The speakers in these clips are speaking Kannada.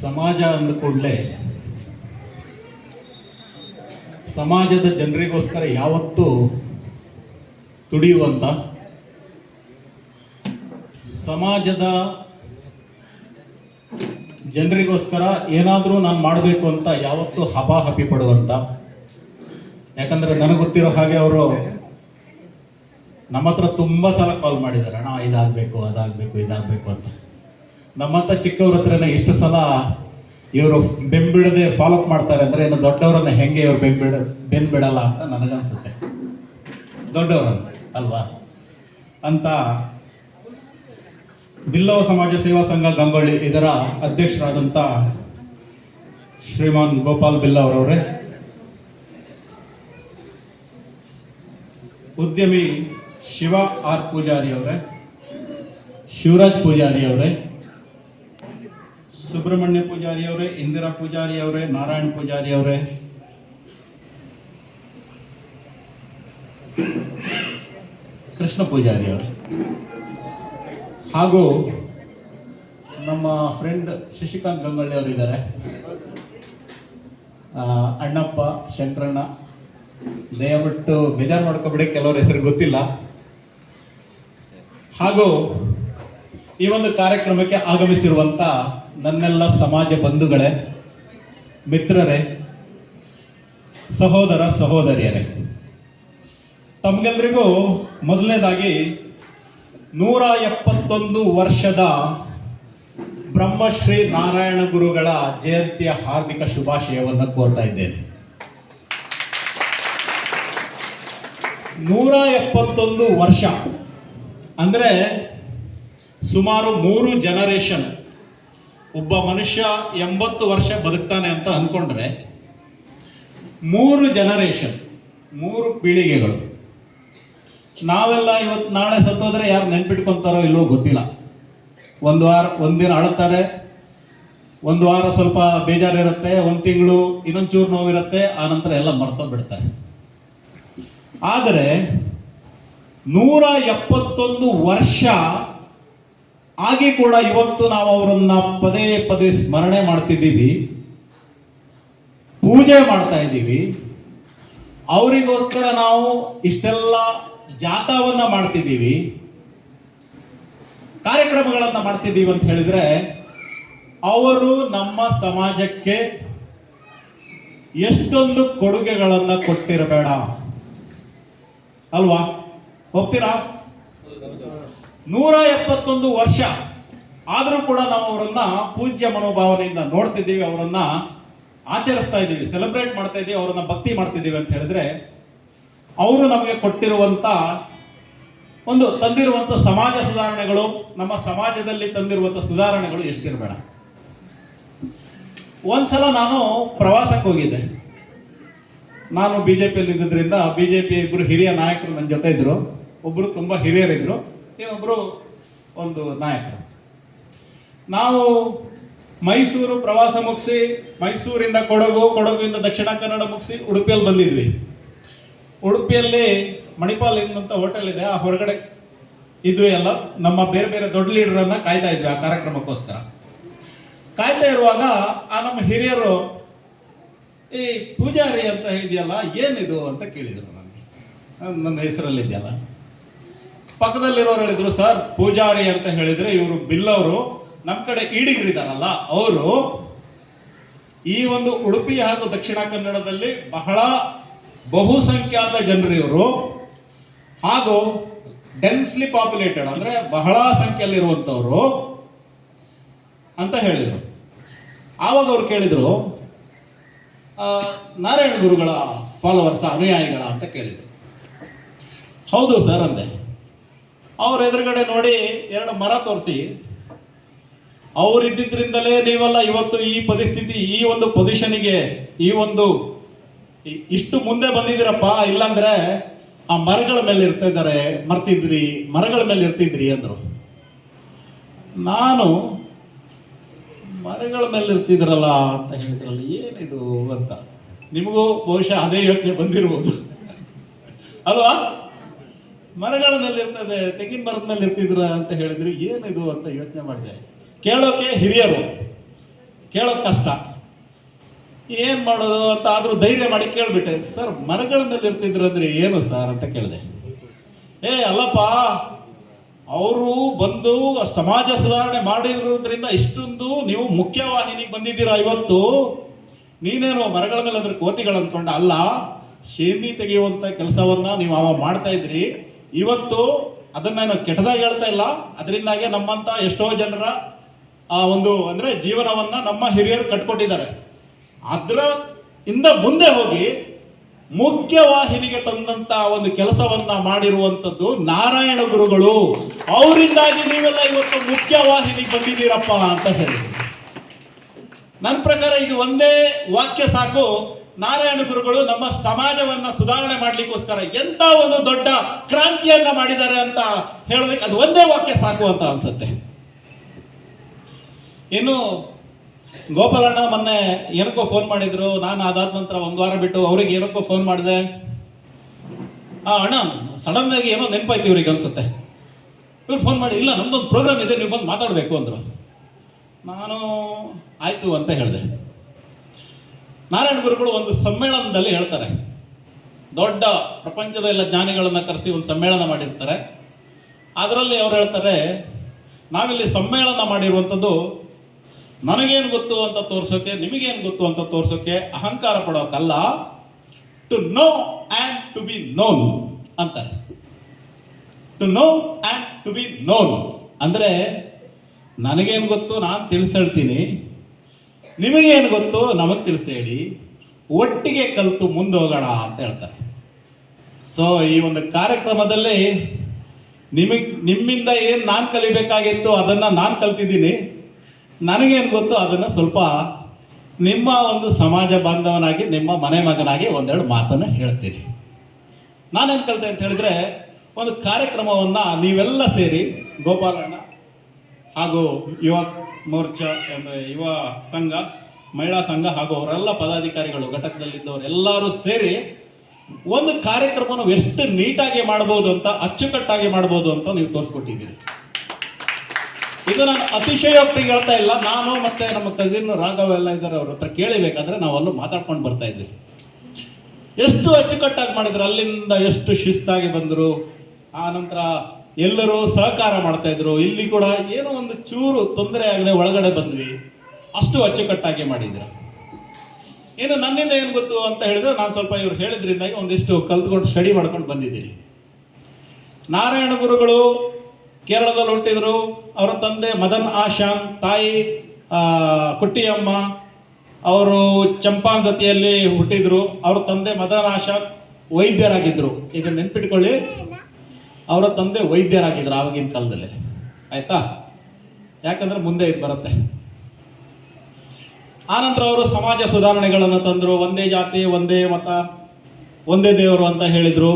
ಸಮಾಜ ಅಂದ ಕೂಡಲೇ ಸಮಾಜದ ಜನರಿಗೋಸ್ಕರ ಯಾವತ್ತೂ ತುಡಿಯುವಂಥ, ಸಮಾಜದ ಜನರಿಗೋಸ್ಕರ ಏನಾದರೂ ನಾನು ಮಾಡಬೇಕು ಅಂತ ಯಾವತ್ತೂ ಹಪಾಹಪಿ ಪಡುವಂಥ. ಯಾಕಂದರೆ ನನಗೆ ಗೊತ್ತಿರೋ ಹಾಗೆ ಅವರು ನಮ್ಮ ಹತ್ರ ತುಂಬ ಸಲ ಕಾಲ್ ಮಾಡಿದ್ದಾರೆ, ಅಣ್ಣ ಇದಾಗಬೇಕು, ಅದಾಗಬೇಕು, ಇದಾಗಬೇಕು ಅಂತ. ನಮ್ಮಂಥ ಚಿಕ್ಕವ್ರ ಹತ್ರನೇ ಇಷ್ಟು ಸಲ ಇವರು ಬೆಂಬಿಡದೆ ಫಾಲೋಅಪ್ ಮಾಡ್ತಾರೆ ಅಂದರೆ ಇನ್ನು ದೊಡ್ಡವರನ್ನ ಹೆಂಗೆ ಇವರು ಬೆನ್ಬಿಡಲ್ಲ ಅಂತ ನನಗನ್ಸುತ್ತೆ. ದೊಡ್ಡವರನ್ನ ಅಲ್ವಾ ಅಂತ ಬಿಲ್ಲವ ಸಮಾಜ ಸೇವಾ ಸಂಘ ಗಂಗೊಳ್ಳಿ ಇದರ ಅಧ್ಯಕ್ಷರಾದಂಥ ಶ್ರೀಮಾನ್ ಗೋಪಾಲ್ ಬಿಲ್ಲವರವರೇ, ಉದ್ಯಮಿ ಶಿವ ಆರ್ ಪೂಜಾರಿ ಅವರೇ, ಶಿವರಾಜ್ ಪೂಜಾರಿ ಅವರೇ, ಸುಬ್ರಹ್ಮಣ್ಯ ಪೂಜಾರಿ ಅವರೇ, ಇಂದಿರಾ ಪೂಜಾರಿ ಅವರೇ, ನಾರಾಯಣ್ ಪೂಜಾರಿ ಅವರೇ, ಕೃಷ್ಣ ಪೂಜಾರಿ ಅವರೇ, ಹಾಗೂ ನಮ್ಮ ಫ್ರೆಂಡ್ ಶಶಿಕಾಂತ್ ಗಂಗೊಳ್ಳಿ ಅವರಿದ್ದಾರೆ, ಅಣ್ಣಪ್ಪ, ಶಂಕರಣ್ಣ. ದಯವಿಟ್ಟು ಬೇಜಾರು ಮಾಡ್ಕೊಬಿಡಿ, ಕೆಲವ್ರ ಹೆಸರು ಗೊತ್ತಿಲ್ಲ. ಹಾಗೂ ಈ ಒಂದು ಕಾರ್ಯಕ್ರಮಕ್ಕೆ ಆಗಮಿಸಿರುವಂಥ ನನ್ನೆಲ್ಲ ಸಮಾಜ ಬಂಧುಗಳೇ, ಮಿತ್ರರೇ, ಸಹೋದರ ಸಹೋದರಿಯರೇ, ತಮಗೆಲ್ಲರಿಗೂ ಮೊದಲನೇದಾಗಿ 171 ವರ್ಷದ ಬ್ರಹ್ಮಶ್ರೀ ನಾರಾಯಣ ಗುರುಗಳ ಜಯಂತಿಯ ಹಾರ್ದಿಕ ಶುಭಾಶಯವನ್ನು ಕೋರ್ತಾ ಇದ್ದೇನೆ. 171 ವರ್ಷ ಅಂದರೆ ಸುಮಾರು 3 ಜನರೇಷನ್. ಒಬ್ಬ ಮನುಷ್ಯ 80 ವರ್ಷ ಬದುಕ್ತಾನೆ ಅಂತ ಅಂದ್ಕೊಂಡ್ರೆ 3 ಜನರೇಷನ್, 3 ಪೀಳಿಗೆಗಳು. ನಾವೆಲ್ಲ ಇವತ್ತು ನಾಳೆ ಸತ್ತೋದ್ರೆ ಯಾರು ನೆನ್ಪಿಟ್ಕೊತಾರೋ ಇಲ್ಲವೋ ಗೊತ್ತಿಲ್ಲ. ಒಂದಿನ ಅಳುತ್ತಾರೆ, ಒಂದು ವಾರ ಸ್ವಲ್ಪ ಬೇಜಾರಿರುತ್ತೆ, 1 ತಿಂಗಳು ಇನ್ನೊಂಚೂರು ನೋವಿರುತ್ತೆ, ಆನಂತರ ಎಲ್ಲ ಮರ್ತೋಗ್ಬಿಡ್ತಾರೆ. ಆದರೆ 171 ವರ್ಷ ಆಗಿ ಕೂಡ ಇವತ್ತು ನಾವು ಅವರನ್ನ ಪದೇ ಪದೇ ಸ್ಮರಣೆ ಮಾಡ್ತಿದ್ದೀವಿ, ಪೂಜೆ ಮಾಡ್ತಾ ಇದ್ದೀವಿ. ಅವರಿಗೋಸ್ಕರ ನಾವು ಇಷ್ಟೆಲ್ಲ ಜಾಥಾವನ್ನ ಮಾಡ್ತಿದ್ದೀವಿ, ಕಾರ್ಯಕ್ರಮಗಳನ್ನು ಮಾಡ್ತಿದ್ದೀವಿ ಅಂತ ಹೇಳಿದ್ರೆ ಅವರು ನಮ್ಮ ಸಮಾಜಕ್ಕೆ ಎಷ್ಟೊಂದು ಕೊಡುಗೆಗಳನ್ನು ಕೊಟ್ಟಿರಬೇಡ ಅಲ್ವಾ? ಒಪ್ತೀರಾ? 171 ವರ್ಷ ಆದರೂ ಕೂಡ ನಾವು ಅವರನ್ನ ಪೂಜ್ಯ ಮನೋಭಾವನೆಯಿಂದ ನೋಡ್ತಿದ್ದೀವಿ, ಅವರನ್ನ ಆಚರಿಸ್ತಾ ಇದ್ದೀವಿ, ಸೆಲೆಬ್ರೇಟ್ ಮಾಡ್ತಾ ಇದ್ದೀವಿ, ಅವರನ್ನ ಭಕ್ತಿ ಮಾಡ್ತಿದ್ದೀವಿ ಅಂತ ಹೇಳಿದ್ರೆ ಅವರು ನಮಗೆ ಕೊಟ್ಟಿರುವಂಥ ಒಂದು ತಂದಿರುವಂಥ ಸಮಾಜ ಸುಧಾರಣೆಗಳು, ನಮ್ಮ ಸಮಾಜದಲ್ಲಿ ತಂದಿರುವಂಥ ಸುಧಾರಣೆಗಳು ಎಷ್ಟಿರಬೇಡ. ಒಂದ್ಸಲ ನಾನು ಪ್ರವಾಸಕ್ಕೆ ಹೋಗಿದ್ದೆ. ನಾನು ಬಿಜೆಪಿಯಲ್ಲಿ ಇದ್ದಿದ್ದರಿಂದ ಬಿಜೆಪಿ ಇಬ್ಬರು ಹಿರಿಯ ನಾಯಕರು ನನ್ನ ಜೊತೆ ಇದ್ರು. ಒಬ್ಬರು ತುಂಬ ಹಿರಿಯರಿದ್ರು, ಇನ್ನೊಬ್ಬರು ಒಂದು ನಾಯಕರು. ನಾವು ಮೈಸೂರು ಪ್ರವಾಸ ಮುಗಿಸಿ, ಮೈಸೂರಿಂದ ಕೊಡಗುವಿಂದ ದಕ್ಷಿಣ ಕನ್ನಡ ಮುಗಿಸಿ ಉಡುಪಿಯಲ್ಲಿ ಬಂದಿದ್ವಿ. ಉಡುಪಿಯಲ್ಲಿ ಮಣಿಪಾಲ್ ಅಂತ ಹೋಟೆಲ್ ಇದೆ, ಆ ಹೊರಗಡೆ ಇದ್ವಿ ಎಲ್ಲ. ನಮ್ಮ ಬೇರೆ ಬೇರೆ ದೊಡ್ಡ ಲೀಡರನ್ನ ಕಾಯ್ತಾ ಇದ್ವಿ ಆ ಕಾರ್ಯಕ್ರಮಕ್ಕೋಸ್ಕರ. ಕಾಯ್ತಾ ಇರುವಾಗ ಆ ನಮ್ಮ ಹಿರಿಯರು, ಈ ಪೂಜಾರಿ ಅಂತ ಇದೆಯಲ್ಲ ಏನಿದು ಅಂತ ಕೇಳಿದರು ನನಗೆ. ನನ್ನ ಹೆಸರಲ್ಲಿದೆಯಲ್ಲ. ಪಕ್ಕದಲ್ಲಿರೋರು ಹೇಳಿದ್ರು, ಸರ್ ಪೂಜಾರಿ ಅಂತ ಹೇಳಿದ್ರೆ ಇವರು ಬಿಲ್ಲವರು, ನಮ್ಮ ಕಡೆ ಈಡಿಗರಿದಾರಲ್ಲ ಅವರು ಈ ಒಂದು ಉಡುಪಿ ಹಾಗೂ ದಕ್ಷಿಣ ಕನ್ನಡದಲ್ಲಿ ಬಹಳ ಬಹುಸಂಖ್ಯಾತ ಜನರು ಇವರು, ಹಾಗೂ ಡೆನ್ಸ್ಲಿ ಪಾಪ್ಯುಲೇಟೆಡ್ ಅಂದ್ರೆ ಬಹಳ ಸಂಖ್ಯೆಯಲ್ಲಿರುವಂಥವ್ರು ಅಂತ ಹೇಳಿದರು. ಆವಾಗ ಅವ್ರು ಕೇಳಿದರು, ನಾರಾಯಣ ಗುರುಗಳ ಫಾಲೋವರ್ಸ, ಅನುಯಾಯಿಗಳ ಅಂತ ಕೇಳಿದರು. ಹೌದು ಸರ್ ಅಂದೆ. ಅವ್ರ ಎದುರುಗಡೆ ನೋಡಿ 2 ಮರ ತೋರಿಸಿ, ಅವರಿದ್ದಿದ್ರಿಂದಲೇ ನೀವೆಲ್ಲ ಇವತ್ತು ಈ ಪರಿಸ್ಥಿತಿ, ಈ ಒಂದು ಪೊಸಿಷನಿಗೆ, ಈ ಒಂದು ಇಷ್ಟು ಮುಂದೆ ಬಂದಿದ್ದೀರಪ್ಪ, ಇಲ್ಲಾಂದ್ರೆ ಆ ಮರಗಳ ಮೇಲೆ ಮರಗಳ ಮೇಲೆ ಇರ್ತಿದ್ರಿ ಅಂದರು. ನಾನು ಮರಗಳ ಮೇಲೆ ಇರ್ತಿದ್ರಲ್ಲ ಅಂತ ಹೇಳಿದ್ರಲ್ಲ, ಏನಿದು ಅಂತ. ನಿಮಗೂ ಬಹುಶಃ ಅದೇ ಯೋಚನೆ ಬಂದಿರ್ಬೋದು ಅಲ್ವಾ? ಮರಗಳ ಮೇಲೆ ಇರ್ತದೆ, ತೆಂಗಿನ ಮರದ ಮೇಲೆ ಇರ್ತಿದ್ರ ಅಂತ ಹೇಳಿದ್ರು. ಏನಿದು ಅಂತ ಯೋಚನೆ ಮಾಡಿದೆ. ಕೇಳೋಕೆ ಹಿರಿಯರು, ಕೇಳೋಕೆ ಕಷ್ಟ, ಏನ್ ಮಾಡೋದು ಅಂತ. ಆದ್ರೂ ಧೈರ್ಯ ಮಾಡಿ ಕೇಳ್ಬಿಟ್ಟೆ, ಸರ್ ಮರಗಳ ಮೇಲೆ ಇರ್ತಿದ್ರು ಅಂದ್ರೆ ಏನು ಸರ್ ಅಂತ ಕೇಳಿದೆ. ಅಲ್ಲಪ್ಪ, ಅವರು ಬಂದು ಸಮಾಜ ಸುಧಾರಣೆ ಮಾಡಿರೋದ್ರಿಂದ ಇಷ್ಟೊಂದು ನೀವು ಮುಖ್ಯವಾಹಿನಿಗೆ ಬಂದಿದ್ದೀರಾ ಇವತ್ತು. ನೀನೇನು ಮರಗಳ ಮೇಲೆ ಅಂದ್ರೆ ಕೋತಿಗಳು ಅಂದ್ಕೊಂಡ ಅಲ್ಲ, ಶೇಂದಿ ತೆಗೆಯುವಂತ ಕೆಲಸವನ್ನ ನೀವು ಅವ ಮಾಡ್ತಾ ಇದ್ರಿ. ಇವತ್ತು ಅದನ್ನ ಕೆಟ್ಟದಾಗಿ ಹೇಳ್ತಾ ಇಲ್ಲ, ಅದರಿಂದಾಗೆ ನಮ್ಮಂತ ಎಷ್ಟೋ ಜನರ ಆ ಒಂದು ಅಂದ್ರೆ ಜೀವನವನ್ನ ನಮ್ಮ ಹಿರಿಯರು ಕಟ್ಕೊಟ್ಟಿದ್ದಾರೆ. ಅದರ ಇಂದ ಮುಂದೆ ಹೋಗಿ ಮುಖ್ಯವಾಹಿನಿಗೆ ತಂದಂತ ಒಂದು ಕೆಲಸವನ್ನ ಮಾಡಿರುವಂತದ್ದು ನಾರಾಯಣ ಗುರುಗಳು. ಅವರಿಂದಾಗಿ ನೀವೆಲ್ಲ ಇವತ್ತು ಮುಖ್ಯವಾಹಿನಿಗೆ ಬಂದಿದ್ದೀರಪ್ಪ ಅಂತ ಹೇಳಿ. ನನ್ನ ಪ್ರಕಾರ ಇದು ಒಂದೇ ವಾಕ್ಯ ಸಾಕು. ನಾರಾಯಣ ಗುರುಗಳು ನಮ್ಮ ಸಮಾಜವನ್ನ ಸುಧಾರಣೆ ಮಾಡ್ಲಿಕ್ಕೋಸ್ಕರ ಎಂತ ಒಂದು ದೊಡ್ಡ ಕ್ರಾಂತಿಯನ್ನ ಮಾಡಿದ್ದಾರೆ ಅಂತ ಹೇಳೋದಕ್ಕೆ ಅದು ಒಂದೇ ವಾಕ್ಯ ಸಾಕು ಅಂತ ಅನ್ಸುತ್ತೆ. ಇನ್ನು ಗೋಪಾಲಣ್ಣ ಮೊನ್ನೆ ಏನಕ್ಕೋ ಫೋನ್ ಮಾಡಿದ್ರು. ನಾನು ಅದಾದ ನಂತರ ಒಂದು ವಾರ ಬಿಟ್ಟು ಅವ್ರಿಗೆ ಏನಕ್ಕೋ ಫೋನ್ ಮಾಡಿದೆ. ಅಣ್ಣ ಸಡನ್ ಆಗಿ ಏನೋ ನೆನಪಾಯ್ತು ಇವ್ರಿಗೆ ಅನ್ಸುತ್ತೆ. ಇವ್ರು ಫೋನ್ ಮಾಡಿ, ಇಲ್ಲ ನಮ್ದೊಂದು ಪ್ರೋಗ್ರಾಮ್ ಇದೆ, ನೀವು ಬಂದು ಮಾತಾಡಬೇಕು ಅಂದರು. ನಾನು ಆಯ್ತು ಅಂತ ಹೇಳಿದೆ. ನಾರಾಯಣ ಗುರುಗಳು ಒಂದು ಸಮ್ಮೇಳನದಲ್ಲಿ ಹೇಳ್ತಾರೆ, ದೊಡ್ಡ ಪ್ರಪಂಚದ ಎಲ್ಲ ಜ್ಞಾನಿಗಳನ್ನ ಕರೆಸಿ ಒಂದು ಸಮ್ಮೇಳನ ಮಾಡಿರ್ತಾರೆ. ಅದರಲ್ಲಿ ಅವ್ರು ಹೇಳ್ತಾರೆ, ನಾವಿಲ್ಲಿ ಸಮ್ಮೇಳನ ಮಾಡಿರುವಂಥದ್ದು ನನಗೇನು ಗೊತ್ತು ಅಂತ ತೋರ್ಸೋಕೆ, ನಿಮಗೇನು ಗೊತ್ತು ಅಂತ ತೋರ್ಸೋಕೆ, ಅಹಂಕಾರ ಪಡೋಕಲ್ಲ, to know and to be known ಅಂತಾರೆ. To know and to be known ಅಂದ್ರೆ ನನಗೇನು ಗೊತ್ತು ನಾನು ತಿಳಿಸೇಳ್ತೀನಿ, ನಿಮಗೇನು ಗೊತ್ತು ನಮಗೆ ತಿಳಿಸಿ ಹೇಳಿ, ಒಟ್ಟಿಗೆ ಕಲಿತು ಮುಂದೋಗೋಣ ಅಂತ ಹೇಳ್ತಾರೆ. ಸೊ ಈ ಒಂದು ಕಾರ್ಯಕ್ರಮದಲ್ಲಿ ನಿಮ್ಮಿಂದ ಏನು ನಾನು ಕಲಿಬೇಕಾಗಿತ್ತು ಅದನ್ನು ನಾನು ಕಲ್ತಿದ್ದೀನಿ. ನನಗೇನು ಗೊತ್ತು ಅದನ್ನು ಸ್ವಲ್ಪ ನಿಮ್ಮ ಒಂದು ಸಮಾಜ ಬಾಂಧವನಾಗಿ, ನಿಮ್ಮ ಮನೆ ಮಗನಾಗಿ ಒಂದೆರಡು ಮಾತನ್ನು ಹೇಳ್ತೀನಿ. ನಾನೇನು ಕಲಿತೆ ಅಂತ ಹೇಳಿದ್ರೆ, ಒಂದು ಕಾರ್ಯಕ್ರಮವನ್ನು ನೀವೆಲ್ಲ ಸೇರಿ, ಗೋಪಾಲಣ್ಣ ಹಾಗೂ ಯುವ ಮೋರ್ಚಾ ಅಂದರೆ ಯುವ ಸಂಘ, ಮಹಿಳಾ ಸಂಘ ಹಾಗೂ ಅವರೆಲ್ಲ ಪದಾಧಿಕಾರಿಗಳು ಘಟಕದಲ್ಲಿದ್ದವರು ಎಲ್ಲರೂ ಸೇರಿ ಒಂದು ಕಾರ್ಯಕ್ರಮವನ್ನು ಎಷ್ಟು ನೀಟಾಗಿ ಮಾಡ್ಬೋದು ಅಂತ, ಅಚ್ಚುಕಟ್ಟಾಗಿ ಮಾಡ್ಬೋದು ಅಂತ ನೀವು ತೋರಿಸ್ಕೊಟ್ಟಿದ್ದೀರಿ. ಇದು ನಾನು ಅತಿಶಯೋಕ್ತಿ ಹೇಳ್ತಾ ಇಲ್ಲ. ನಾನು ಮತ್ತೆ ನಮ್ಮ ಕಸಿನ್ ರಾಘವ್ ಎಲ್ಲ ಇದ್ದಾರೆ, ಅವ್ರ ಹತ್ರ ಕೇಳಿಬೇಕಾದ್ರೆ ನಾವಲ್ಲೂ ಮಾತಾಡ್ಕೊಂಡು ಬರ್ತಾ ಇದ್ವಿ. ಎಷ್ಟು ಅಚ್ಚುಕಟ್ಟಾಗಿ ಮಾಡಿದ್ರು, ಅಲ್ಲಿಂದ ಎಷ್ಟು ಶಿಸ್ತಾಗಿ ಬಂದರು. ಆ ನಂತರ ಎಲ್ಲರೂ ಸಹಕಾರ ಮಾಡ್ತಾ ಇದ್ರು. ಇಲ್ಲಿ ಕೂಡ ಏನೋ ಒಂದು ಚೂರು ತೊಂದರೆ ಆಗದೆ ಒಳಗಡೆ ಬಂದ್ವಿ. ಅಷ್ಟು ಅಚ್ಚುಕಟ್ಟಾಗಿ ಮಾಡಿದ್ರು. ಏನು ನನ್ನಿಂದ ಏನು ಗೊತ್ತು ಅಂತ ಹೇಳಿದ್ರೆ, ನಾನು ಸ್ವಲ್ಪ ಇವ್ರು ಹೇಳಿದ್ರಿಂದಾಗಿ ಒಂದಿಷ್ಟು ಕಲ್ತ್ಕೊಂಡು ಸ್ಟಡಿ ಮಾಡ್ಕೊಂಡು ಬಂದಿದ್ದೀನಿ. ನಾರಾಯಣ ಗುರುಗಳು ಕೇರಳದಲ್ಲಿ ಹುಟ್ಟಿದ್ರು. ಅವರ ತಂದೆ ಮದನ್ ಆಶಾನ್, ತಾಯಿ ಕುಟ್ಟಿಯಮ್ಮ. ಅವರು ಚಂಪಾಂಜತಿಯಲ್ಲಿ ಹುಟ್ಟಿದ್ರು. ಅವ್ರ ತಂದೆ ಮದನ್ ಆಶಾನ್ ವೈದ್ಯರಾಗಿದ್ರು. ಇದನ್ನ ನೆನ್ಪಿಟ್ಕೊಳ್ಳಿ, ಅವರ ತಂದೆ ವೈದ್ಯರಾಗಿದ್ರು ಆವಾಗಿನ ಕಾಲದಲ್ಲಿ. ಆಯ್ತಾ? ಯಾಕಂದ್ರೆ ಮುಂದೆ ಇದು ಬರುತ್ತೆ. ಆನಂತರ ಅವರು ಸಮಾಜ ಸುಧಾರಣೆಗಳನ್ನು ತಂದರು. ಒಂದೇ ಜಾತಿ, ಒಂದೇ ಮತ, ಒಂದೇ ದೇವರು ಅಂತ ಹೇಳಿದರು.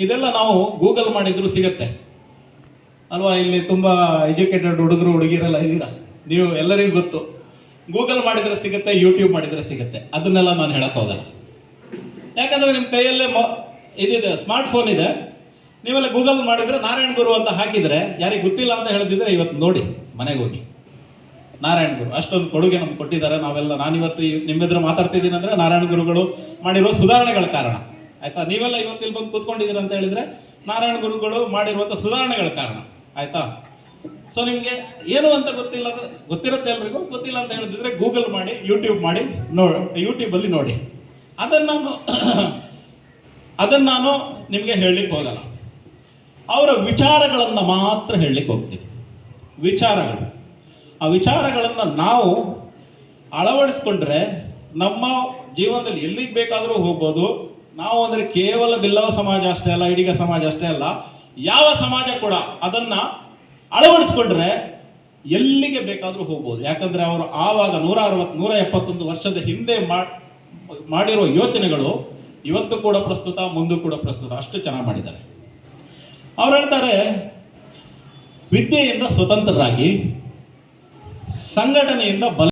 ಇದೆಲ್ಲ ನಾವು ಗೂಗಲ್ ಮಾಡಿದ್ರು ಸಿಗತ್ತೆ ಅಲ್ವಾ? ಇಲ್ಲಿ ತುಂಬ ಎಜುಕೇಟೆಡ್ ಹುಡುಗರು ಹುಡುಗಿರೆಲ್ಲ ಇದ್ದೀರಾ, ನೀವು ಎಲ್ಲರಿಗೂ ಗೊತ್ತು. ಗೂಗಲ್ ಮಾಡಿದರೆ ಸಿಗುತ್ತೆ, ಯೂಟ್ಯೂಬ್ ಮಾಡಿದರೆ ಸಿಗುತ್ತೆ. ಅದನ್ನೆಲ್ಲ ನಾನು ಹೇಳಕ್ ಹೋಗಲ್ಲ. ಯಾಕಂದರೆ ನಿಮ್ಮ ಕೈಯಲ್ಲೇ ಇದಿದೆ, ಸ್ಮಾರ್ಟ್ಫೋನ್ ಇದೆ. ನೀವೆಲ್ಲ ಗೂಗಲ್ ಮಾಡಿದರೆ ನಾರಾಯಣ ಗುರು ಅಂತ ಹಾಕಿದರೆ, ಯಾರಿಗೆ ಗೊತ್ತಿಲ್ಲ ಅಂತ ಹೇಳಿದ್ರೆ ಇವತ್ತು ನೋಡಿ ಮನೆಗೆ ಹೋಗಿ, ನಾರಾಯಣ ಗುರು ಅಷ್ಟೊಂದು ಕೊಡುಗೆ ನಮ್ಗೆ ಕೊಟ್ಟಿದ್ದಾರೆ. ನಾನಿವತ್ತು ನಿಮ್ಮೆದುರು ಮಾತಾಡ್ತಿದ್ದೀನಿ ಅಂದರೆ ನಾರಾಯಣ ಗುರುಗಳು ಮಾಡಿರುವ ಸುಧಾರಣೆಗಳ ಕಾರಣ. ಆಯ್ತಾ? ನೀವೆಲ್ಲ ಇವತ್ತು ಇಲ್ಲಿ ಬಂದು ಕೂತ್ಕೊಂಡಿದ್ದೀರ ಅಂತ ಹೇಳಿದ್ರೆ ನಾರಾಯಣ ಗುರುಗಳು ಮಾಡಿರುವಂಥ ಸುಧಾರಣೆಗಳ ಕಾರಣ. ಆಯ್ತಾ? ಸೊ ನಿಮಗೆ ಏನು ಅಂತ ಗೊತ್ತಿಲ್ಲ ಅಂದ್ರೆ, ಗೊತ್ತಿರುತ್ತೆ ಎಲ್ರಿಗೂ. ಗೊತ್ತಿಲ್ಲ ಅಂತ ಹೇಳಿದ್ರೆ ಗೂಗಲ್ ಮಾಡಿ, ಯೂಟ್ಯೂಬ್ ಮಾಡಿ ಯೂಟ್ಯೂಬಲ್ಲಿ ನೋಡಿ. ಅದನ್ನು ನಾನು ನಿಮಗೆ ಹೇಳಲಿಕ್ಕೆ ಹೋಗಲ್ಲ. ಅವರ ವಿಚಾರಗಳನ್ನು ಮಾತ್ರ ಹೇಳಲಿಕ್ಕೆ ಹೋಗ್ತೀವಿ. ವಿಚಾರಗಳು, ಆ ವಿಚಾರಗಳನ್ನು ನಾವು ಅಳವಡಿಸ್ಕೊಂಡ್ರೆ ನಮ್ಮ ಜೀವನದಲ್ಲಿ ಎಲ್ಲಿಗೆ ಬೇಕಾದರೂ ಹೋಗ್ಬೋದು. ನಾವು ಅಂದರೆ ಕೇವಲ ಬಿಲ್ಲವ ಸಮಾಜ ಅಷ್ಟೇ ಅಲ್ಲ, ಇಡೀ ಸಮಾಜ ಅಷ್ಟೇ ಅಲ್ಲ, ಯಾವ ಸಮಾಜ ಕೂಡ ಅದನ್ನು ಅಳವಡಿಸ್ಕೊಂಡ್ರೆ ಎಲ್ಲಿಗೆ ಬೇಕಾದರೂ ಹೋಗ್ಬೋದು. ಯಾಕಂದರೆ ಅವರು ಆವಾಗ 171 ವರ್ಷದ ಹಿಂದೆ ಮಾಡಿರೋ ಯೋಚನೆಗಳು ಇವತ್ತು ಕೂಡ ಪ್ರಸ್ತುತ, ಮುಂದೂ ಕೂಡ ಪ್ರಸ್ತುತ. ಅಷ್ಟು ಚೆನ್ನಾಗಿ ಮಾಡಿದ್ದಾರೆ. ಅವ್ರು ಹೇಳ್ತಾರೆ, ವಿದ್ಯೆಯಿಂದ ಸ್ವತಂತ್ರರಾಗಿ, ಸಂಘಟನೆಯಿಂದ ಬಲ